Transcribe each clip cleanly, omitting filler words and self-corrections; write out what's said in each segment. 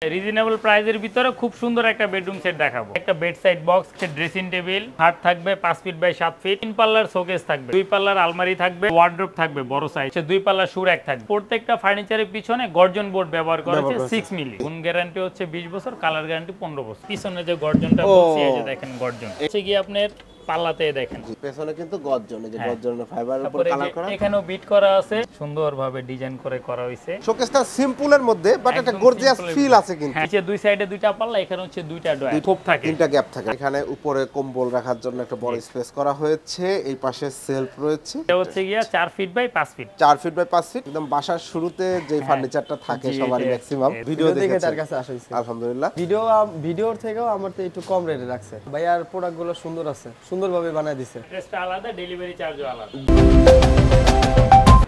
Reasonable প্রাইসের ভিতরে খুব সুন্দর একটা বেডরুম সেট দেখাবো। একটা bed side box, dressing table, খাট থাকবে 5 ফিট বাই 7 ফিট, 3 পাল্লার শোকেস থাকবে, 2 পাল্লার আলমারি থাকবে, ওয়ার্ড্রোব থাকবে বড় সাইজ, 2 পাল্লার শু র‍্যাক থাকবে। প্রত্যেকটা ফার্নিচারের পিছনে গর্জন বোর্ড ব্যবহার করা হয়েছে 6 মিলি। গুণ গ্যারান্টি হচ্ছে 20 বছর, কালার গ্যারান্টি 15 বছর। পিছনে যে গর্জনটা বলছি এই যে দেখেন গর্জন। হচ্ছে কি আপনার পাল্লাতে দেখেন পেছনে কিন্তু গর্জন, এই যে গর্জনের ফাইবারের উপর কালার করা, এখানেও বিট করা আছে, সুন্দরভাবে ডিজাইন করে করা হইছে। শোকেসটা সিম্পলের মধ্যে বাট একটা গর্জিয়াস ফিল আছে কিন্তু। নিচে দুই সাইডে দুইটা পাল্লা, এখানে হচ্ছে দুইটা ডয়ার, খোপ থাকে, তিনটা গ্যাপ থাকে। এখানে উপরে কম্বল রাখার জন্য একটা বড় স্পেস করা হয়েছে। এই পাশে সেলফ রয়েছে। এটা হচ্ছে গিয়া 4 feet by 5 feet, 4 feet by 5 feet. একদম বাসার শুরুতে যে ফার্নিচারটা থাকে সবার ম্যাক্সিমাম ভিডিও দেখে তার কাছে আসা হইছে। আলহামদুলিল্লাহ ভিডিওর থেকেও আমার তো একটু কম রেটে রাখছে ভাই, আর প্রোডাক্টগুলো সুন্দর আছে, সুন্দরভাবে বানায় দিছে। ড্রেসটা আলাদা, ডেলিভারি চার্জও আলাদা।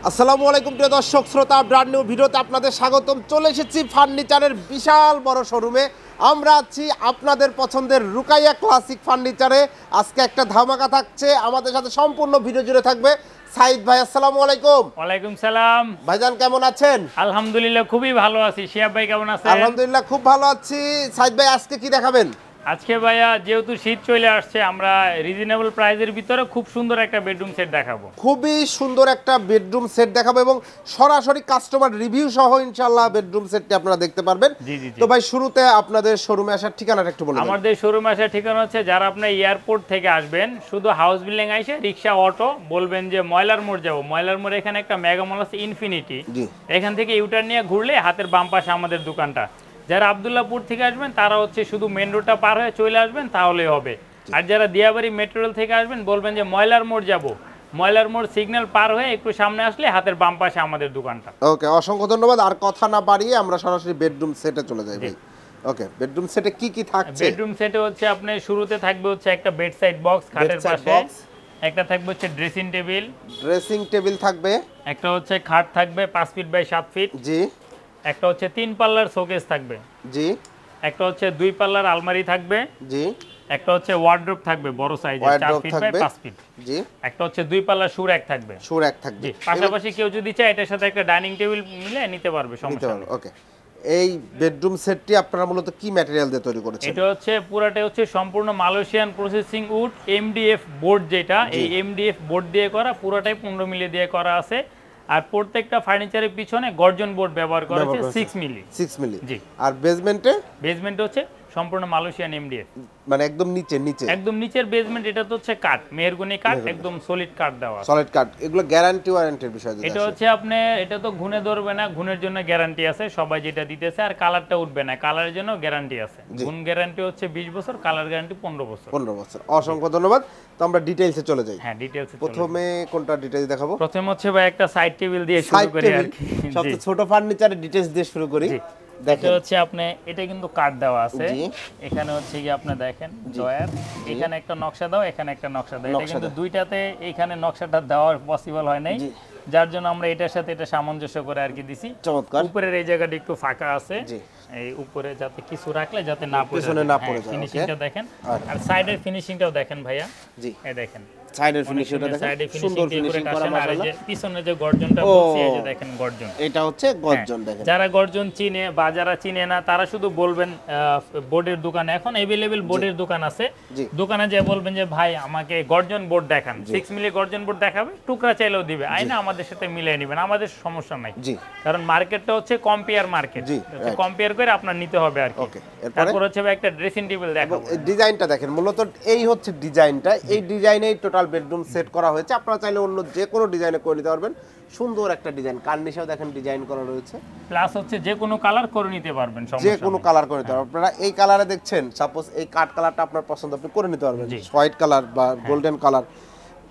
আসসালামু আলাইকুম প্রিয় দর্শক শ্রোতা, ব্র্যান্ড নিউ ভিডিওতে আপনাদের স্বাগতম। চলে এসেছি ফার্নিচারের বিশাল বড় শোরুমে। আমরা আছি আপনাদের পছন্দের রুকাইয়া ক্লাসিক ফার্নিচারে। আজকে একটা ধামাকা থাকছে, আমাদের সাথে সম্পূর্ণ ভিডিও জুড়ে থাকবে সাইদ ভাই। আসসালামু আলাইকুম। ওয়ালাইকুম সালাম। ভাইজান কেমন আছেন? আলহামদুলিল্লাহ খুবই ভালো আছি। শিহাব ভাই কেমন আছেন? আলহামদুলিল্লাহ খুব ভালো আছি। সাইদ ভাই আজকে কি দেখাবেন? আজকে ভাইয়া যেহেতু শীত চলে আসছে, আমরা রিজনেবল প্রাইসের ভিতরে খুব সুন্দর একটা বেডরুম সেট দেখাবো। খুবই সুন্দর একটা বেডরুম সেট দেখাবো এবং সরাসরি কাস্টমার রিভিউ সহ ইনশাআল্লাহ বেডরুম সেটটি আপনারা দেখতে পারবেন। তো ভাই শুরুতে আপনাদের শোরুমে আসার ঠিকানাটা একটু বলুন। আমাদের শোরুমে আসার ঠিকানা হচ্ছে, যারা আপনার এয়ারপোর্ট থেকে আসবেন শুধু হাউস বিল্ডিং আইসে রিক্সা অটো বলবেন যে ময়লার মোড় যাবো। ময়লার মোড়ে এখানে একটা মেগা মল আছে ইনফিনিটি, এখান থেকে ইউটার্ন নিয়ে ঘুরলে হাতের বাম পাশে আমাদের দোকানটা। যারা আব্দুল্লাহপুর থেকে আসবেন তারা হচ্ছে শুধু মেন রোডটা পার হয়ে চলে আসবেন, তাহলেই হবে। আর যারা দিয়াবাড়ি মেট্রো রেল থেকে আসবেন বলবেন যে ময়লার মোড় যাব, ময়লার মোড় সিগন্যাল পার হয়ে একটু সামনে আসলে হাতের বাম পাশে আমাদের দোকানটা। ওকে, অসংখ্য ধন্যবাদ। আর কথা না বাড়িয়ে আমরা সরাসরি বেডরুম সেটে চলে যাই ভাই। ওকে, বেডরুম সেটে কি কি থাকছে? বেডরুম সেটে হচ্ছে আপনি শুরুতে থাকবে হচ্ছে একটা বেড সাইড বক্স খাটের পাশে, একটা থাকবে হচ্ছে ড্রেসিং টেবিল, থাকবে, একটা হচ্ছে খাট থাকবে 5 ফিট বাই 7 ফিট, জি, একটা হচ্ছে 3 পাল্লার শোকেস থাকবে, জি, একটা হচ্ছে 2 পাল্লার আলমারি থাকবে, জি, একটা হচ্ছে ওয়ার্ড্রোব থাকবে বড় সাইজের 4 ফিট বাই 5 ফিট, জি, একটা হচ্ছে 2 পাল্লার শু র‍্যাক থাকবে, জি। পাশাপাশি কেউ যদি চায় এটার সাথে একটা ডাইনিং টেবিল মিলে নিতে পারবে, সমস্যা নেই। ওকে, এই বেডরুম সেটটি আপনারা মূলত কি ম্যাটেরিয়াল দিয়ে তৈরি করেছেন? এটা হচ্ছে পুরাটাই হচ্ছে সম্পূর্ণ Malaysian processing would MDF board, যেটা এই এমডিএফ বোর্ড দিয়ে করা, পুরাটাই 15 মিলি দিয়ে করা আছে। আর প্রত্যেকটা ফার্নিচারের পিছনে গর্জন বোর্ড ব্যবহার করা হচ্ছে 6 মিলি। জি। আর বেসমেন্টে হচ্ছে সম্পূর্ণ মালয়েশিয়ান এমডিএফ, মানে একদম একদম নিচের বেসমেন্ট। এটা তো হচ্ছে কাঠ, মেহরগনি কাঠ, একদম সলিড কাঠ দেওয়া, সলিড কাঠ। এগুলো গ্যারান্টি ওয়ারেন্টির বিষয় যেটা, এটা হচ্ছে আপনি এটা তো ঘুনে ধরবে না, ঘুনের জন্য গ্যারান্টি আছে, সবাই যেটা দিতেছে। আর কালারটা উঠবে না, কালারের জন্য গ্যারান্টি আছে। গুণ গ্যারান্টি হচ্ছে 20 বছর, কালার গ্যারান্টি 15 বছর। অসংখ্য ধন্যবাদ। তো আমরা ডিটেইলসে চলে যাই। হ্যাঁ, ডিটেইলসে প্রথমে কোনটা ডিটেইলস দেখাবো? প্রথম হচ্ছে ভাই একটা সাইড টেবিল দিয়ে শুরু করি আর কি। সবচেয়ে ছোট ফার্নিচারের ডিটেইলস দিয়ে শুরু করি। দেখেন হচ্ছে আপনি, এটা কিন্তু কাট দেওয়া আছে, এখানে হচ্ছে কি আপনি দেখেন ডয়ার, এখানে একটা নকশা দাও, এখানে একটা নকশা দাও। এটা কিন্তু দুইটাতে এইখানে নকশাটা দেওয়া পসিবল হয় নাই, যার জন্য আমরা এটার সাথে এটা সামঞ্জস্য করে আর কি দিছি। চমৎকার। উপরের এই জায়গাটা একটু ফাঁকা আছে, এই উপরে যাতে কিছু রাখলে যাতে না পড়ে যায়। ফিনিশিংটা দেখেন, আর সাইডের ফিনিশিংটাও দেখেন ভাইয়া। জি, এই দেখেন সাইডের ফিনিশিংটা দেখেন, সুন্দর ফিনিশিং করা মাশাআল্লাহ। আর এই যে পিছনে যে গর্জনটা বলছি, এই যে দেখেন গর্জন, এটা হচ্ছে গর্জন। দেখেন যারা গর্জন চিনে বা যারা চিনে না তারা শুধু বলবেন বোর্ডের দোকানে, এখন अवेलेबल বোর্ডের দোকান আছে, দোকানে যে বলবেন যে ভাই আমাকে গর্জন বোর্ড দেখান, 6 মিলি গর্জন বোর্ড দেখাবে, টুকরা চাইলেও দিবে, আইনা আমাদের সাথে মিলিয়ে নেবেন, আমাদের সমস্যা নাই। কারণ মার্কেটটা হচ্ছে কম্পেয়ার মার্কেট, কম্পেয়ার করে আপনার নিতে হবে আর কি। তারপর হচ্ছে একটা ড্রেসিং টেবিল দেখাবো। ডিজাইনটা দেখেন, মূলত এই হচ্ছে ডিজাইনটা, এই ডিজাইনেই টোটাল বেডরুম সেট করা হয়েছে। আপনারা চাইলে অন্য যে কোনো ডিজাইনে করে নিতে পারবেন। সুন্দর একটা ডিজাইন, কার্নিশেও দেখেন ডিজাইন করা রয়েছে, প্লাস হচ্ছে যে কোনো কালার করে নিতে পারবেন, যে কোনো কালার করে নিতে পারবেন। আপনারা এই কালারে দেখছেন, সাপোজ এই কাট কালারটা আপনার পছন্দ, আপনি করে নিতে পারবেন। হোয়াইট কালার বা গোল্ডেন কালার,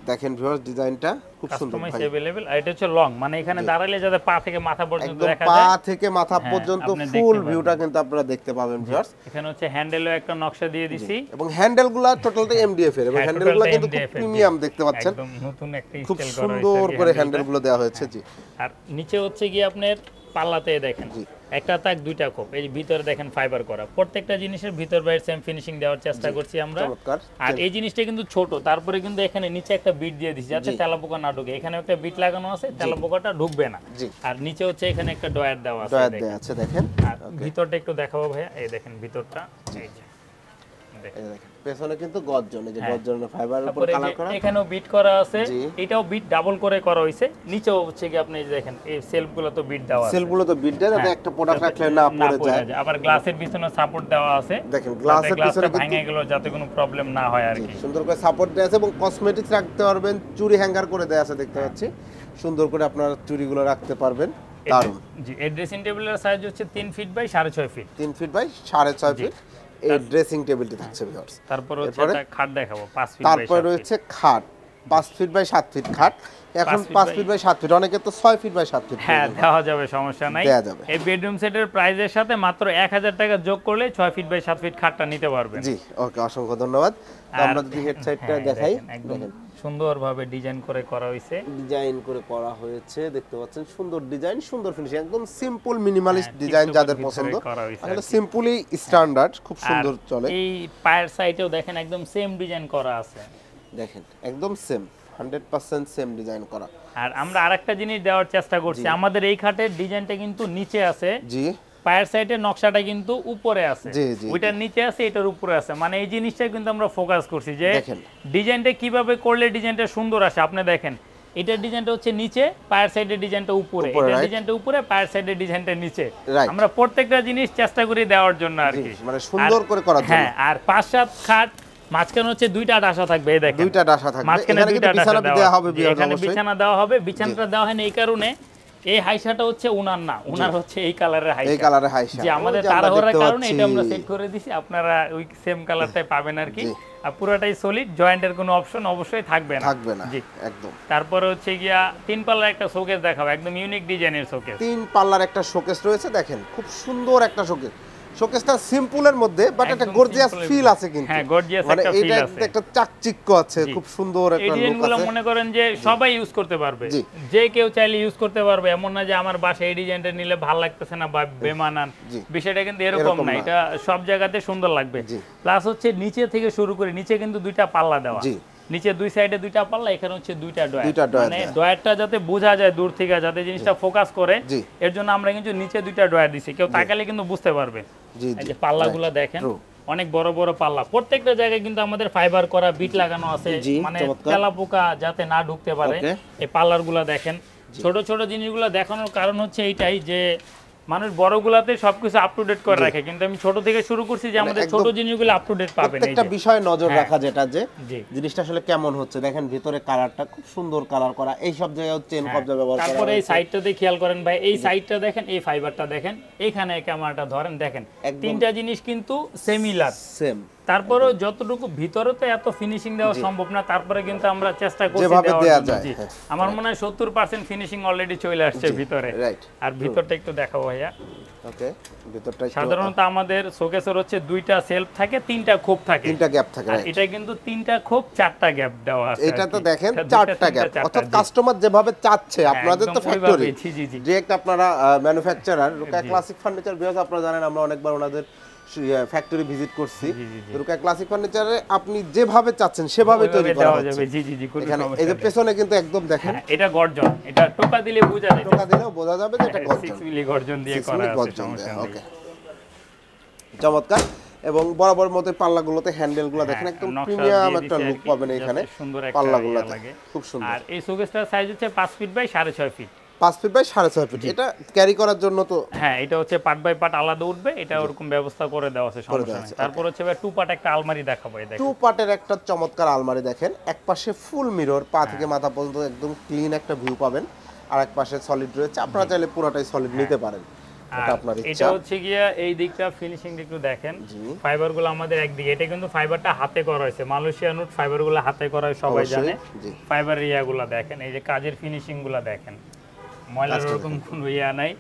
দেখেন ভিউয়ার্স ডিজাইনটা খুব সুন্দর ভাই। अवेलेबल। আর এটা হচ্ছে লং, মানে এখানে দাঁড়ালে যাতে পা থেকে মাথা পর্যন্ত দেখা যায়, পা থেকে মাথা পর্যন্ত ফুল ভিউটা কিন্তু আপনারা দেখতে পাবেন ভিউয়ার্স। এখানে হচ্ছে হ্যান্ডেলও একটা নকশা দিয়ে দিছি, এবং হ্যান্ডেলগুলো টোটালটা এমডিএফ এর, এবং হ্যান্ডেলগুলো কিন্তু খুব প্রিমিয়াম দেখতে পাচ্ছেন, একদম নতুন একটা খুব স্টাইল করা হয়েছে, সুন্দর করে হ্যান্ডেলগুলো দেওয়া হয়েছে। জি। আর নিচে হচ্ছে কি আপনার পাল্লাতে দেখেন একটা তাক দুইটা খোপ, এই ভিতরে দেখেন ফাইবার করা, প্রত্যেকটা জিনিসের ভিতর বাইরে সেম ফিনিশিং দেওয়ার চেষ্টা করছি আমরা। আর এই জিনিসটা কিন্তু ছোট, তারপরে কিন্তু এখানে নিচে একটা বিট দিয়ে দিছি যাতে তেলাপোকা না ঢুকে। এখানে একটা বিট লাগানো আছে, তেলাপোকাটা ঢুকবে না। আর নিচে হচ্ছে এখানে একটা ডয়ার দেওয়া আছে দেখেন। আর ভিতরটা একটু দেখাবো ভাইয়া, এই দেখেন ভিতরটা, এই যে দেখেন পেছনে কিন্তু গর্জন, এই যে গর্জনের ফাইবারের উপর কালার করা, এখানেও বিট করা আছে, এটাও বিট ডাবল করে করা হইছে। নিচেও হচ্ছে কি আপনি দেখেন এই সেলফগুলো তো বিট দেওয়া আছে, সেলফগুলো তো বিট দেওয়া, যাতে একটা প্রোডাক্ট রাখলে না পড়ে যায়। আবার গ্লাসের পিছনে সাপোর্ট দেওয়া আছে, দেখেন গ্লাসের পিছনে ভেঙে গেল যাতে কোনো প্রবলেম না হয় আর কি। সুন্দর করে সাপোর্ট দেওয়া আছে এবং কসমেটিক্স রাখতে পারবেন, চুড়ি হ্যাঙ্গার করে দেওয়া আছে দেখতে পাচ্ছি, সুন্দর করে আপনার চুড়িগুলো রাখতে পারবেন। দারুন। জি, এই ড্রেসিং টেবিলের সাইজ হচ্ছে 3 feet by 6.5 feet. 3 feet by 6.5 feet এই ড্রেসিং টেবিলটি থাকছে ভিউয়ার্স। তারপর হচ্ছে একটা খাট দেখাবো 5 ফিট বাই 7 ফিট। তারপর রয়েছে খাট 5 ফিট বাই 7 ফিট খাট। এখন 5 ফিট বাই 7 ফিট, অনেকে তো 6 ফিট বাই 7 ফিট হ্যাঁ দেওয়া যাবে, সমস্যা নাই। দেওয়া যাবে। এই বেডরুম সেটের প্রাইসের সাথে মাত্র 1000 টাকা যোগ করলে 6 ফিট বাই 7 ফিট খাটটা নিতে পারবেন। জি ওকে, অসংখ্য ধন্যবাদ। তো আমরা যদি হেড সাইডটা দেখাই, একদম সুন্দরভাবে ডিজাইন করে করা হয়েছে, ডিজাইন করে করা হয়েছে দেখতে পাচ্ছেন, সুন্দর ডিজাইন, সুন্দর ফিনিশিং, একদম সিম্পল মিনিমালিস্ট ডিজাইন যাদের পছন্দ, আসলে সিম্পলি স্ট্যান্ডার্ড খুব সুন্দর চলে। এই পায়ের সাইডেও দেখেন একদম সেম ডিজাইন করা আছে, দেখেন একদম সেম 100% সেম ডিজাইন করা। আর আমরা আরেকটা জিনিস দেওয়ার চেষ্টা করছি, আমাদের এই খাটের ডিজাইনটা কিন্তু নিচে আছে, জি পায়ের সাইডের নকশাটা কিন্তু উপরে আছে, জি জি, ওইটার নিচে আছে এটার উপরে আছে, মানে এই জিনিসটা কিন্তু আমরা ফোকাস করছি যে ডিজাইনটা কিভাবে করলে ডিজাইনটা সুন্দর আসে। আপনি দেখেন এটার ডিজাইনটা হচ্ছে নিচে, পায়ের সাইডের ডিজাইনটা উপরে, এটার ডিজাইনটা উপরে, পায়ের সাইডের ডিজাইনটা নিচে। আমরা প্রত্যেকটা জিনিস চেষ্টা করি দেওয়ার জন্য আর কি, মানে সুন্দর করে করার জন্য। হ্যাঁ, আর 5-7 খাট মাঝখানে হচ্ছে দুইটা ডাসা থাকবে, এই দেখেন দুইটা ডাসা থাকবে, মাঝখানে দুইটা ডাসা দেওয়া হবে, এখানে বিছানা দেওয়া হবে। বিছানাটা দেওয়া হয় এই কারণে, এই হাইসাটা হচ্ছে উনার না, উনার হচ্ছে এই কালারের হাইসা, এই কালারের হাইসা, যে আমাদের তাড়াহুড়ার কারণে এটা আমরা সেট করে দিছি, আপনারা ওই সেম কালারটাই পাবেন আর কি। আর পুরোটাই সলিড, জয়েন্টের কোনো অপশন অবশ্যই থাকবে না। জি একদম। তারপরে হচ্ছে গিয়া 3 পাল্লার একটা শোকেস দেখাবো, একদম ইউনিক ডিজাইনের শোকেস। 3 পাল্লার একটা শোকেস রয়েছে, দেখেন খুব সুন্দর একটা শোকেস। শোকেসটা সিম্পলের মধ্যে বাট একটা গর্জিয়াস ফিল আছে, কিন্তু হ্যাঁ গর্জিয়াস একটা ফিল আছে, একটা চাকচিক্য আছে, খুব সুন্দর একটা লুক আছে। এই ডিজাইনগুলো মনে করেন যে সবাই ইউজ করতে পারবে, যে কেউ চাইলে ইউজ করতে পারবে, এমন না যে আমার বাসায় এই ডিজাইনটা নিলে ভালো লাগতেছে না বা বেমানান, বিষয়টা কিন্তু এরকম না, এটা সব জায়গাতে সুন্দর লাগবে। প্লাস হচ্ছে নিচে থেকে শুরু করে, নিচে কিন্তু দুইটা পাল্লা দেওয়া, নিচে দুই সাইডে দুইটা পাল্লা, এখানে হচ্ছে দুইটা ডয়ার, মানে ডয়ারটা যাতে বোঝা যায় দূর থেকে, যাতে জিনিসটা ফোকাস করে, এর জন্য আমরা কিন্তু নিচে দুইটা ডয়ার দিছি, কেউ তাকালে কিন্তু বুঝতে পারবে। এই যে পাল্লাগুলো দেখেন অনেক বড় বড় পাল্লা, প্রত্যেকটা জায়গায় কিন্তু আমাদের ফাইবার করা বিট লাগানো আছে, মানে তেলাপোকা যাতে না ঢুকতে পারে। এই পাল্লারগুলো দেখেন, ছোট ছোট জিনিসগুলো দেখানোর কারণ হচ্ছে এইটাই যে মানুষ বড়গুলাতে সবকিছু আপ টু ডেট করে রাখে, কিন্তু আমি ছোট থেকে শুরু করছি যে আমাদের ছোট জিনিসগুলো আপ টু ডেট পাবেন। একটা বিষয় নজর রাখা, যেটা যে জিনিসটা আসলে কেমন হচ্ছে, দেখেন ভিতরে কালারটা খুব সুন্দর কালার করা, এই সব জায়গায় চেন কবজা ব্যবহার করা। তারপরে এই সাইডটাতে খেয়াল করেন ভাই, এই সাইডটা দেখেন, এই ফাইবারটা দেখেন, এখানে ক্যামেরাটা ধরেন, দেখেন তিনটা জিনিস কিন্তু সিমিলার সেম। তারপরেও যতটুকু ভিতরে তো এত ফিনিশিং দেওয়া সম্ভব না, তারপরে কিন্তু আমরা চেষ্টা করছি দেওয়ার জন্য। আমার মনে হয় 70% ফিনিশিং অলরেডি চলে আসছে ভিতরে। আর ভিতরটা একটু দেখাবো ভাইয়া। ওকে, ভিতরটা সাধারণত আমাদের শোকেসের হচ্ছে দুইটা সেলফ থাকে, তিনটা খোপ থাকে, তিনটা গ্যাপ থাকে। এটা কিন্তু তিনটা খোপ, চারটা গ্যাপ দেওয়া আছে। এটা তো দেখেন চারটা গ্যাপ, অর্থাৎ কাস্টমার যেভাবে চাচ্ছে, আপনাদের তো ফ্যাক্টরি ডাইরেক্ট, আপনারা ম্যানুফ্যাকচারার রুকা ক্লাসিক ফার্নিচার বিকজ আপনারা জানেন আমরা অনেকবার ওনাদের ফ্যাক্টরি ভিজিট করছি। রুকা ক্লাসিক ফার্নিচারে আপনি যেভাবে চাচ্ছেন সেভাবে তৈরি করা যাবে। জি জি জি, এখানে এই যে পেছনে কিন্তু একদম দেখেন, এটা গর্জন, এটা টোকা দিলে বোঝা যায়, টোকা দিলেও বোঝা যাবে যে এটা গর্জন, 6 মিলি গর্জন দিয়ে করা আছে, সমস্যা নেই। ওকে, চমৎকার। এবং বরাবর মতে পাল্লাগুলোতে হ্যান্ডেলগুলো দেখেন, একদম প্রিমিয়াম একটা লুক পাবেন এখানে পাল্লাগুলোতে, খুব সুন্দর। আর এই শোকেসটার সাইজ হচ্ছে 5 feet by 6.5 feet. 5 feet by 6.5 feet, এটা ক্যারি করার জন্য তো হ্যাঁ, এটা হচ্ছে পার্ট বাই পার্ট আলাদা উঠবে, এটা ওরকম ব্যবস্থা করে দেওয়া আছে, সমস্যা নেই। তারপর হচ্ছে ভাই 2 পার্ট একটা আলমারি দেখাবো, এই দেখেন 2 পার্টের একটা চমৎকার আলমারি দেখেন, এক পাশে ফুল মিরর, পা থেকে মাথা পর্যন্ত একদম ক্লিন একটা ভিউ পাবেন, আর এক পাশে সলিড রয়েছে, আপনারা চাইলে পুরোটাই সলিড নিতে পারেন, এটা আপনার ইচ্ছা। এটা হচ্ছে গিয়া এই দিকটা ফিনিশিং একটু দেখেন, ফাইবারগুলো আমাদের একদিকে, এটা কিন্তু ফাইবারটা হাতে করা হয়েছে, মালয়েশিয়ান উড ফাইবারগুলো হাতে করা হয়, সবাই জানে। ফাইবার ইয়াগুলো দেখেন, এই যে কাজের ফিনিশিংগুলো দেখেন, ময়লার এরকম কোনো ইয়া নাই।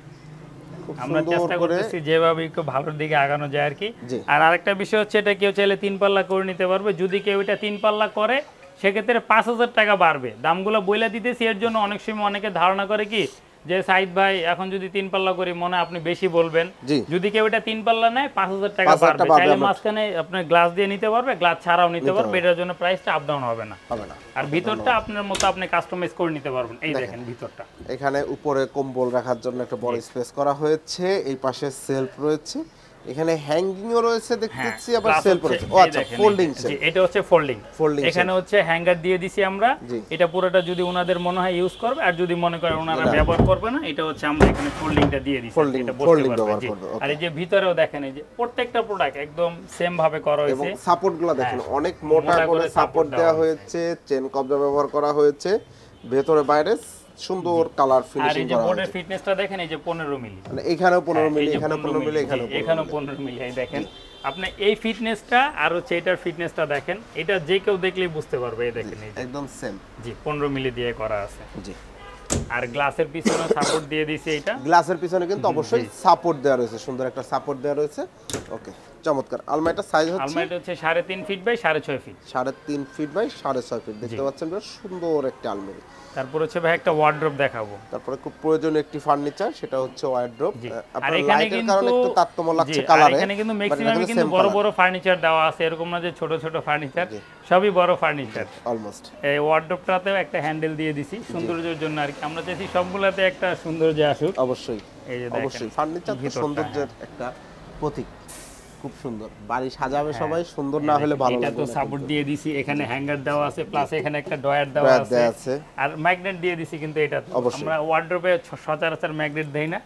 আমরা চেষ্টা করতেছি যেভাবে একটু ভালোর দিকে আগানো যায় আর কি। আর আরেকটা বিষয় হচ্ছে, এটা কেউ চাইলে 3 পাল্লা করে নিতে পারবে, যদি কেউ এটা 3 পাল্লা করে সেক্ষেত্রে 5000 টাকা বাড়বে। দামগুলো বইলা দিতেছি এর জন্য, অনেক সময় অনেকে ধারণা করে কি যে সাইদ ভাই এখন যদি 3 পাল্লা করি মনে হয় আপনি বেশি বলবেন, জি। যদি কেউ এটা 3 পাল্লা নেয় 5000 টাকা 5000 বাড়বে, বাড়বে, চাইলে আমরা- মাঝখানে আপনি গ্লাস দিয়ে নিতে পারবে, গ্লাস ছাড়াও নিতে পারবে, এটার জন্য প্রাইসটা আপ ডাউন হবে না। হবে না। আর ভিতরটা আপনার মতো আপনি কাস্টমাইজ করে নিতে পারবেন। এই দেখেন ভিতরটা, এখানে উপরে কম্বল রাখার জন্য একটা বড় স্পেস করা হয়েছে, এই পাশে সেলফ রয়েছে, এখানে হ্যাঙ্গিংও রয়েছে দেখতেছি, আবার plus সেলফ হচ্ছে- রয়েছে। ও এই আচ্ছা, দেখেন, ফোল্ডিং জি, সেলফ। এটা হচ্ছে ফোল্ডিং। Folding এখানে হচ্ছে হ্যাঙ্গার দিয়ে দিছি আমরা, জি। এটা পুরোটা যদি ওনাদের মনে হয় ইউজ করবে, আর যদি মনে করে ওনারা ব্যবহার করবে না, এটা হচ্ছে আমরা এখানে ফোল্ডিংটা দিয়ে দিছি, Folding- এটা বসতে folding পারবে, ব্যবহার জি। করবে, okay. আর এই যে ভিতরেও দেখেন, এই যে প্রত্যেকটা প্রোডাক্ট একদম সেম ভাবে করা এবং হয়েছে। সাপোর্টগুলো দেখেন হ্যাঁ, অনেক মোটা মোটা করে করে সাপোর্ট support দেওয়া দেওয়া হয়েছে, চেন কবজা ব্যবহার করা হয়েছে, ভেতরে বাইরে সুন্দর কালার আর ফিনিশিং এই যে করা বোর্ডের হয়েছে। ফিটনেসটা দেখেন, এই যে 15 মিলি, মানে এখানেও 15 মিলি, এই যে এখানেও 15 মিলি, জি, এখানেও 15 এখানেও মিলি। 15 মিলি। এই দেখেন আপনি এই ফিটনেসটা আর হচ্ছে এটার ফিটনেসটা দেখেন, এটা যে কেউ দেখলেই বুঝতে পারবে। এই দেখেন, এই যে একদম সেম। জি 15 মিলি দিয়ে করা আছে। জি। আর গ্লাসের পিছনে সাপোর্ট দিয়ে দিয়েছে এটা। গ্লাসের পিছনে কিন্তু অবশ্যই সাপোর্ট দেওয়া রয়েছে, সুন্দর একটা সাপোর্ট দেওয়া রয়েছে। ওকে, চমৎকার। আলমারিটার সাইজ হচ্ছে আলমারিটা হচ্ছে 3.5 feet by 6.5 feet. 3.5 feet by 6.5 feet. দেখতে পাচ্ছেন বেশ সুন্দর একটা আলমারি। তারপর হচ্ছে ভাই একটা ওয়ার্ড্রোব দেখাবো। তারপরে খুব প্রয়োজনীয় একটি ফার্নিচার, সেটা হচ্ছে ওয়ারড্রোব। জি। আর আপনার এখানে লাইটের কিন্তু কারণে একটু তারতম্য লাগছে জি, আর কালারে, এখানে কিন্তু but ম্যাক্সিমাম এখানে কিন্তু same বড় color। বড় ফার্নিচার দেওয়া আছে, এরকম না যে ছোট ছোট ফার্নিচার, সবই বড় ফার্নিচার। অলমোস্ট এই ওয়ার্ডরোবটাতেও একটা হ্যান্ডেল দিয়ে দিছি সৌন্দর্যের জন্য আর কি। আমরা চাইছি সবগুলাতে একটা সৌন্দর্য আসুক। অবশ্যই, এই যে দেখেন অবশ্যই ফার্নিচার তো ভিতরটা, সৌন্দর্যের একটা প্রতীক। খুব সুন্দর, বাড়ি সাজাবে হ্যাঁ। সবাই, সুন্দর না হলে ভালো এটা লাগবে তো না। সাপোর্ট দিয়ে দিছি, এখানে হ্যাঙ্গার দেওয়া আছে, প্লাস এখানে একটা ড্রয়ার দেওয়া ড্রয়ার আছে, দেওয়া আছে। আর ম্যাগনেট দিয়ে দিছি। কিন্তু এটা তো অবশ্যই। আমরা ওয়ার্ডরোবে সচরাচর ম্যাগনেট দেই না,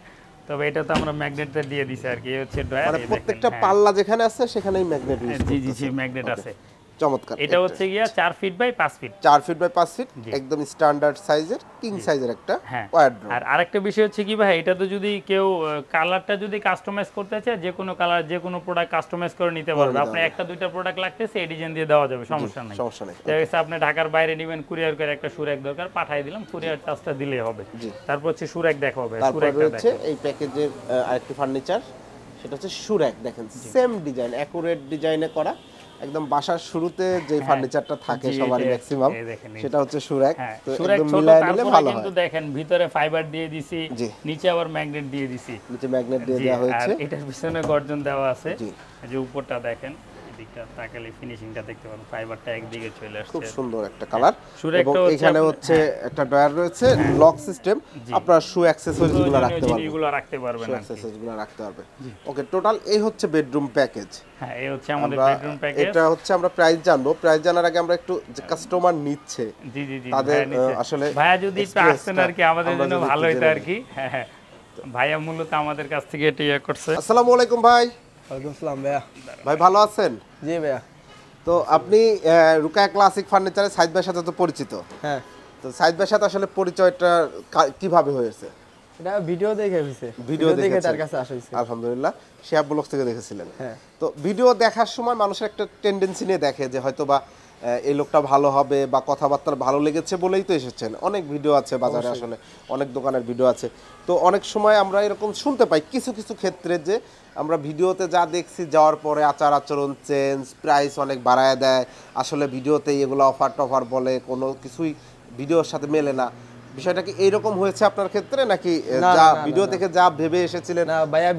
তবে এটা তো আমরা ম্যাগনেটটা দিয়ে দিছি আর কি। এই হচ্ছে ড্রয়ার, মানে প্রত্যেকটা পাল্লা যেখানে আছে সেখানেই ম্যাগনেট ইউজ জি জি জি ম্যাগনেট আছে। চমৎকার। এটা হচ্ছে গিয়া 4 feet by 5 feet. 4 feet by 5 feet, জি। একদম স্ট্যান্ডার্ড সাইজের, কিং সাইজের একটা হ্যাঁ। ওয়ারড্রোব। আর আরেকটা বিষয় হচ্ছে কি ভাই, এটা তো যদি কেউ কালারটা যদি কাস্টমাইজ করতে চায়, যে কোনো কালার যে কোনো প্রোডাক্ট কাস্টমাইজ করে নিতে পারবে। আপনি একটা দুইটা প্রোডাক্ট লাগতেছে, এই ডিজাইন দিয়ে দেওয়া যাবে, সমস্যা নাই। সমস্যা নেই। দেখা গেছে আপনি ঢাকার বাইরে নেবেন, কুরিয়ার করে একটা সুরেক দরকার, পাঠিয়ে দিলাম, কুরিয়ার চার্জটা দিলেই হবে। জি। তারপর হচ্ছে সুরেক দেখাবে, তারপর সুরেকটা রয়েছে দেখেন। এই প্যাকেজের আরেকটি ফার্নিচার, সেটা হচ্ছে সুরেক। দেখেন সেম ডিজাইন, অ্যাকুরেট ডিজাইনে করা, একদম বাসার শুরুতে যে ফার্নিচারটা থাকে জি, সবারই এটা- ম্যাক্সিমাম, এই দেখেন, এই সেটা হচ্ছে সুরেক। হ্যাঁ, তো সুরেক একদম ছোট, মিলায় নিলে তারপরে ভালো কিন্তু হয়। দেখেন ভিতরে ফাইবার দিয়ে দিছি, জি। নিচে আবার ম্যাগনেট দিয়ে দিছি। নিচে ম্যাগনেট দিয়ে জি, দেওয়া আর হয়েছে। এটার পিছনে গর্জন দেওয়া আছে। জি। এই যে উপরটা দেখেন, এদিকটা তাকালে ফিনিশিংটা দেখতে পারেন, ফাইবারটা একদিকে চলে খুব আসছে। সুন্দর একটা কালার। সুরেকটা এবং হচ্ছে এখানে আপনার- হচ্ছে একটা ড্রয়ার রয়েছে, লক সিস্টেম, আপনার শু অ্যাক্সেসরিজ গুলো প্রয়োজনীয় রাখতে পারবেন। জিনিসগুলো রাখতে পারবেন শু আর কি। অ্যাক্সেসরিজ গুলো রাখতে পারবে। ওকে, টোটাল এই হচ্ছে বেডরুম প্যাকেজ। হ্যাঁ, এই হচ্ছে আমাদের আমরা বেডরুম প্যাকেজ। এটা হচ্ছে আমরা প্রাইস জানবো। প্রাইস জানার আগে আমরা একটু যে কাস্টমার নিচ্ছে জি জি জি তাদের ভাইয়া নিচে- আসলে ভাইয়া যদি একটু experience আসতেন টা আর কি, আমাদের আমরা জন্য যদি ভালো একটু হতো জেনে আর কি। হ্যাঁ হ্যাঁ, ভাইয়া মূলত আমাদের কাছ থেকে এটা ইয়ে করছে। আসসালামু আলাইকুম ভাই। ওয়ালাইকুম সালাম ভাইয়া। ভাই ভালো আছেন? জি ভাইয়া। তো আপনি রুকায়া ক্লাসিক ফার্নিচারের সাইদ ভাইয়ের সাথে তো পরিচিত। হ্যাঁ, তো সাইদ ভাইয়ের সাথে আসলে পরিচয়টা কিভাবে হয়েছে? এটা ভিডিও দেখে হইছে, ভিডিও দেখে দেখেছেন? তার কাছে আসা হইছে। আলহামদুলিল্লাহ, শেয়ার ব্লগ থেকে দেখেছিলেন। হ্যাঁ। তো ভিডিও দেখার সময় মানুষের একটা টেন্ডেন্সি নিয়ে দেখে যে হয়তো বা এই লোকটা ভালো হবে বা কথাবার্তা ভালো লেগেছে বলেই তো এসেছেন। অনেক ভিডিও আছে বাজারে, আসলে অনেক দোকানের ভিডিও আছে। তো অনেক সময় আমরা এরকম শুনতে পাই কিছু কিছু ক্ষেত্রে যে আমরা ভিডিওতে যা দেখছি, যাওয়ার পরে আচার আচরণ চেঞ্জ, প্রাইস অনেক বাড়ায় দেয়, আসলে ভিডিওতে এগুলো অফার টফার বলে, কোনো কিছুই ভিডিওর সাথে মেলে না। বিষয়টা কি এইরকম হয়েছে আপনার ক্ষেত্রে, নাকি না, যা না, না, ভিডিও না। থেকে যা ভেবে এসেছিলেন? না ভাইয়া,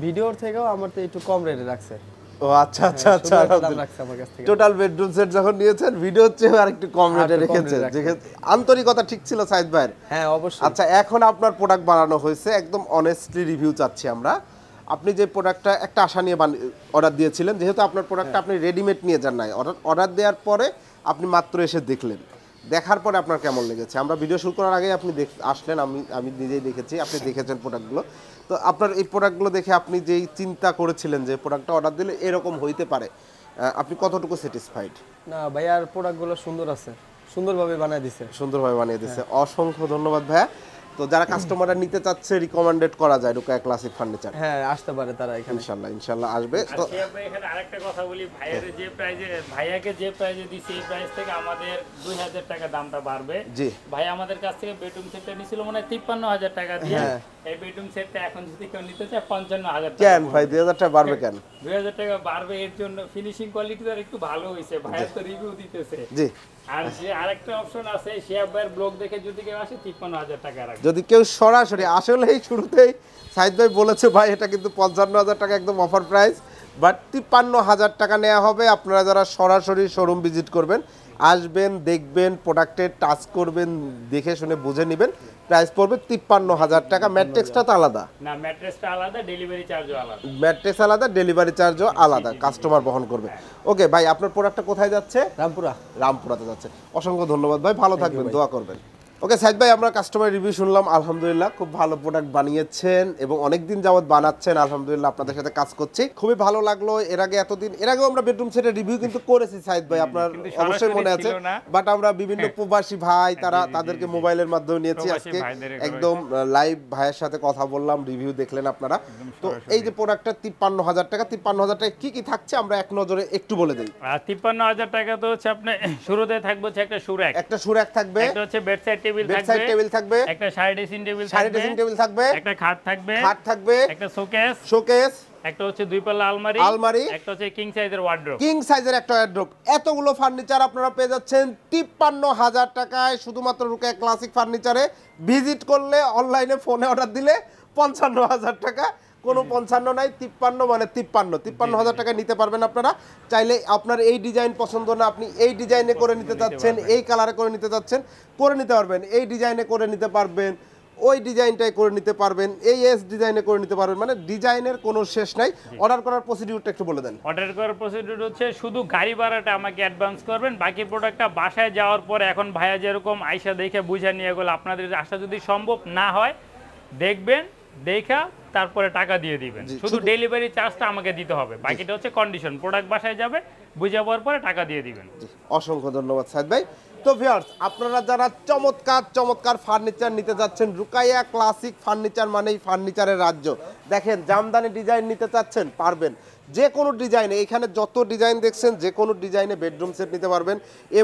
ভিডিওর থেকেও আমার তো একটু কম রেটে রাখছে। ও আচ্ছা আচ্ছা আচ্ছা, সুন্দর একটা দাম রাখছে আমার কাছ থেকে। টোটাল বেডরুম সেট যখন নিয়েছেন ভিডিওর চেয়ে আর একটু কম রেটে একটু কম রেখেছেন, rate রাখছে। আন্তরিকতা ঠিক ছিল সাইদ ভাইয়ের। হ্যাঁ অবশ্যই। আচ্ছা, এখন আপনার প্রোডাক্ট বানানো হয়েছে, একদম অনেস্টলি রিভিউ চাচ্ছি আমরা। আপনি যে প্রোডাক্টটা একটা আশা নিয়ে অর্ডার দিয়েছিলেন, যেহেতু আপনার প্রোডাক্টটা আপনি রেডিমেড নিয়ে যান নাই, অর্ডার দেওয়ার পরে আপনি মাত্র এসে দেখলেন, দেখার পরে আপনার কেমন লেগেছে? আমরা ভিডিও শুরু করার আগে আপনি আসলেন, আমি নিজেই দেখেছি, আপনি দেখেছেন প্রোডাক্টগুলো। তো আপনার এই প্রোডাক্টগুলো দেখে আপনি যেই চিন্তা করেছিলেন যে প্রোডাক্টটা অর্ডার দিলে এরকম হইতে পারে, আপনি কতটুকু স্যাটিসফাইড? না ভাইয়ার প্রোডাক্টগুলো সুন্দর আছে, সুন্দরভাবে বানায় দিছে। সুন্দরভাবে বানিয়ে দিচ্ছে, অসংখ্য ধন্যবাদ ভাইয়া। তো যারা কাস্টমাররা নিতে চাচ্ছে, রিকমেন্ডেড করা যায় রুকায়া ক্লাসিক ফার্নিচার। হ্যাঁ, আসতে পারে তারা এখানে। ইনশাআল্লাহ ইনশাআল্লাহ আসবে। আর তো শিহাব ভাই, এখানে আরেকটা কথা বলি, ভাইয়াকে যে প্রাইজে দিছি, এই প্রাইস থেকে আমাদের 2000 টাকা দামটা বাড়বে। জি। ভাই আমাদের কাছ থেকে বেডরুম সেটটা নিছিল মনে হয় 53000 টাকা দিয়ে। হ্যাঁ। এই বেডরুম সেটটা এখন যদি কেউ নিতে চায় 55000 টাকা। কেন ভাই 2000 টাকা বাড়বে কেন? 2000 টাকা বাড়বে এর জন্য ফিনিশিং কোয়ালিটি আর একটু ভালো হয়েছে, ভাইয়া তো রিভিউ দিতেছে। জি। আর যে আরেকটা অপশন আছে শিহাব ভাইয়ের ব্লগ দেখে যদি কেউ আসে 53,000 টাকা রাখবে। যদি কেউ সরাসরি আসলেই শুরুতেই সাইদ ভাই বলেছে ভাই এটা কিন্তু 55,000 টাকা একদম অফার প্রাইস, বাট 53,000 টাকা নেওয়া হবে। আপনারা যারা সরাসরি শোরুম ভিজিট করবেন, আসবেন, দেখবেন, প্রোডাক্টের টাচ করবেন, দেখে শুনে বুঝে নেবেন, প্রাইস পড়বে 53,000 টাকা। ম্যাট্রেক্সটা তো আলাদা, না ম্যাট্রেসটা আলাদা, ডেলিভারি চার্জও আলাদা। ম্যাট্রেক্স আলাদা, ডেলিভারি চার্জও আলাদা, কাস্টমার বহন করবে। ওকে ভাই, আপনার প্রোডাক্টটা কোথায় যাচ্ছে? রামপুরা। রামপুরাতে যাচ্ছে। অসংখ্য ধন্যবাদ ভাই, ভালো থাকবেন, দোয়া করবেন। ওকে সাইদ ভাই, আমরা কাস্টমার রিভিউ শুনলাম, আলহামদুলিল্লাহ খুব ভালো প্রোডাক্ট বানিয়েছেন এবং অনেকদিন যাবত বানাচ্ছেন, আলহামদুলিল্লাহ আপনাদের সাথে কাজ করছি, খুবই ভালো লাগলো। এর আগেও আমরা বেডরুম সেটের রিভিউ কিন্তু করেছি সাইদ ভাই, আপনার অবশ্যই মনে আছে, বাট আমরা বিভিন্ন প্রবাসী ভাই তাদেরকে মোবাইলের মাধ্যমে নিয়েছি। আজকে একদম লাইভ ভাইয়ের সাথে কথা বললাম, রিভিউ দেখলেন আপনারা। তো এই যে প্রোডাক্টটা 53,000 টাকা, 53,000 টাকা কি কি থাকছে আমরা এক নজরে একটু বলে দিই। 53,000 টাকা তো হচ্ছে আপনি শুরুতে থাকবে হচ্ছে একটা সুরাক, একটা সুরাক থাকবে, একটা হচ্ছে বেডসাইড বেডসাইড টেবিল থাকবে, একটা সাইড ড্রেসিং টেবিল থাকবে, একটা খাট থাকবে, একটা শোকেস, একটা হচ্ছে দুই পাল্লা আলমারি, একটা হচ্ছে কিং সাইজের ওয়ার্ডরোব, একটা ওয়ার্ডরোব। এতগুলো ফার্নিচার আপনারা পেয়ে যাচ্ছেন 53,000 টাকায় শুধুমাত্র রুকাইয়া ক্লাসিক ফার্নিচারে। ভিজিট করলে, অনলাইনে ফোনে অর্ডার দিলে 55,000 টাকা, কোনো 55 নাই, 53 মানে 53,000 টাকা নিতে পারবেন আপনারা। চাইলে আপনার এই ডিজাইন পছন্দ না, আপনি এই ডিজাইনে করে নিতে চাচ্ছেন, এই কালারে করে নিতে চাচ্ছেন, করে নিতে পারবেন। এই ডিজাইনে করে নিতে পারবেন, ওই ডিজাইনটাই করে নিতে পারবেন, এই ডিজাইনে করে নিতে পারবেন, মানে ডিজাইনের কোনো শেষ নাই। অর্ডার করার প্রসিডিউরটা একটু বলে দেন। অর্ডার করার প্রসিডিউর হচ্ছে শুধু গাড়ি ভাড়াটা আমাকে অ্যাডভান্স করবেন, বাকি প্রোডাক্টটা বাসায় যাওয়ার পরে এখন ভাইয়া যেরকম আইসা দেখে বুঝে নিয়ে গেল, আপনাদের আসা যদি সম্ভব না হয় দেখবেন, দেখা তারপরে টাকা দিয়ে দিবেন। শুধু ডেলিভারি চার্জটা আমাকে দিতে হবে, বাকিটা হচ্ছে কন্ডিশন, প্রোডাক্ট বাসায় যাবে, বুঝে যাওয়ার পরে টাকা দিয়ে দিবেন। অসংখ্য ধন্যবাদ সাইদ ভাই। তো ভিউয়ার্স, আপনারা যারা চমৎকার ফার্নিচার নিতে যাচ্ছেন, রুকাইয়া ক্লাসিক ফার্নিচার মানেই ফার্নিচারের রাজ্য। দেখেন, জামদানি ডিজাইন নিতে চাচ্ছেন, পারবেন যে কোনো ডিজাইনে। এখানে যত ডিজাইন দেখছেন, যে কোনো ডিজাইনে বেডরুম সেট নিতে পারবেন।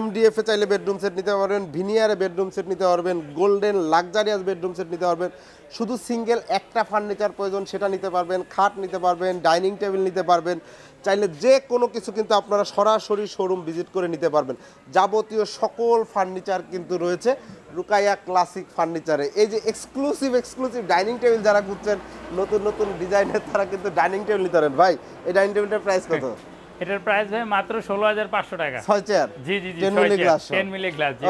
MDF এ চাইলে বেডরুম সেট নিতে পারবেন, ভিনিয়ারে বেডরুম সেট নিতে পারবেন, গোল্ডেন লাক্সারিয়াস বেডরুম সেট নিতে পারবেন। শুধু সিঙ্গেল একটা ফার্নিচার প্রয়োজন, সেটা নিতে পারবেন। খাট নিতে পারবেন, ডাইনিং টেবিল নিতে পারবেন। চাইলে যে কোনো কিছু কিন্তু আপনারা সরাসরি শোরুম ভিজিট করে নিতে পারবেন। যাবতীয় সকল ফার্নিচার কিন্তু রয়েছে রুকাইয়া ক্লাসিক ফার্নিচারে। এই যে এক্সক্লুসিভ ডাইনিং টেবিল যারা খুঁজছেন নতুন ডিজাইনের, তারা কিন্তু ডাইনিং টেবিল নিতে পারেন। ভাই, এই ডাইনিং টেবিলটার প্রাইস কত? এটার প্রাইস ভাই মাত্র 16,500 টাকা। 6 চেয়ার, জি 10 মিলি গ্লাস।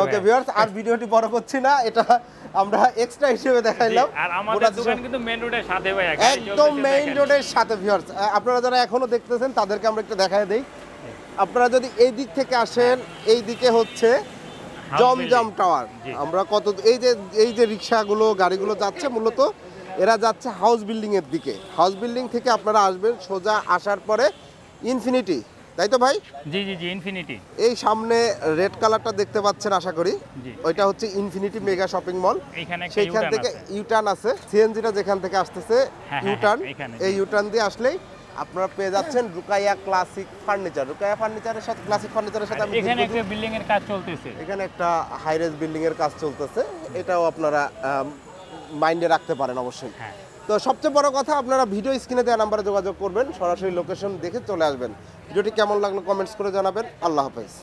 ওকে ভিউয়ার্স, আর ভিডিওটি বড় করছি না, এটা আমরা এক্সট্রা হিসেবে দেখাইলাম। আর আমাদের দোকান কিন্তু মেইন রোডের সাথে ভাই, একদম মেইন রোডের সাথে। ভিউয়ার্স, আপনারা যারা এখনো দেখতেছেন তাদেরকে আমরা একটু দেখায় দেই। আপনারা যদি এই দিক থেকে আসেন, এই দিকে হচ্ছে জমজম টাওয়ার। আমরা এই যে রিকশাগুলো, গাড়িগুলো যাচ্ছে, মূলত এরা যাচ্ছে হাউস বিল্ডিং এর দিকে। হাউস বিল্ডিং থেকে আপনারা আসবেন, সোজা আসার পরে ইনফিনিটি, তাই তো ভাই? জি ইনফিনিটি। এই সামনে রেড কালারটা দেখতে পাচ্ছেন আশা করি, ওইটা হচ্ছে ইনফিনিটি মেগা শপিং মল। সেইখান থেকে ইউটার্ন আছে, সিএনজিটা যেখান থেকে আসতেছে ইউটার্ন, এই ইউটার্ন দিয়ে আসলেই আপনারা পেয়ে যাচ্ছেন রুকাইয়া ক্লাসিক ফার্নিচার। রুকাইয়া ফার্নিচারের সাথে, ক্লাসিক ফার্নিচারের সাথে এখানে একটা বিল্ডিং এর কাজ চলতেছে, এখানে একটা হাইরাইজ বিল্ডিং এর কাজ চলতেছে, এটাও আপনারা মাইন্ডে রাখতে পারেন অবশ্যই। তো সবচেয়ে বড় কথা, আপনারা ভিডিও স্ক্রিনে দেওয়া নাম্বারে যোগাযোগ করবেন, সরাসরি লোকেশন দেখে চলে আসবেন। ভিডিওটি কেমন লাগলো কমেন্টস করে জানাবেন। আল্লাহ হাফেজ।